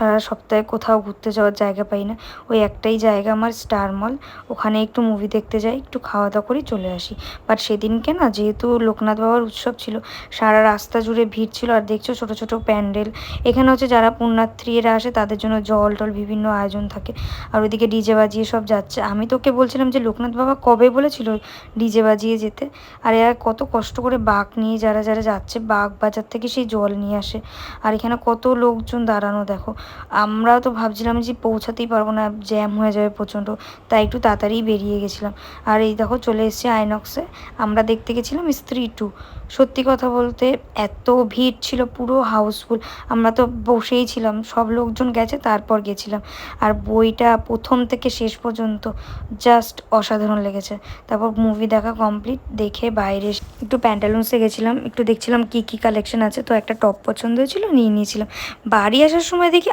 সারা সপ্তাহে কোথাও ঘুরতে যাওয়ার জায়গা পাই না, ওই একটাই জায়গা আমার স্টার মল। ওখানে একটু মুভি দেখতে যাই, একটু খাওয়া দাওয়া করি, চলে আসি। বাট সেদিনকে না, যেহেতু লোকনাথ বাবার উৎসব ছিল, সারা রাস্তা জুড়ে ভিড় ছিল। আর দেখছো ছোট ছোট প্যান্ডেল, এখানে হচ্ছে যারা পুণ্যার্থীরা আসে তাদের জন্য জল টল বিভিন্ন আয়োজন থাকে। আর ওইদিকে ডিজে বাজিয়ে সব যাচ্ছে। আমি তোকে বলছিলাম যে লোকনাথ বাবা কবে বলেছিল ডিজে বাজিয়ে যেতে, আর এরা কত কষ্ট করে বাঁক নিয়ে যারা যারা যাচ্ছে, বাঁক বাজার থেকে সেই জল নিয়ে আসে। আর এখানে কত লোকজন দাঁড়ানো দেখো। আমরাও তো ভাবছিলাম যে পৌঁছাতেই পারবো না, জ্যাম হয়ে যাবে প্রচণ্ড, তাই একটু তাড়াতাড়ি বেরিয়ে গেছিলাম। আর এই দেখো চলে এসেছি আইনক্সে। আমরা দেখতে গেছিলাম স্ত্রী 2। সত্যি কথা বলতে এত ভিড় ছিল, পুরো হাউসফুল। আমরা তো বসেই ছিলাম, সব লোকজন গেছে তারপর গেছিলাম। আর বইটা প্রথম থেকে শেষ পর্যন্ত জাস্ট অসাধারণ লেগেছে। তারপর মুভি দেখা কমপ্লিট, দেখে বাইরে একটু প্যান্টালুন্সে গেছিলাম, একটু দেখছিলাম কী কী কালেকশন আছে। তো একটা টপ পছন্দ হয়েছিল, নিয়ে নিয়েছিলাম। বাড়ি আসার সময় দেখি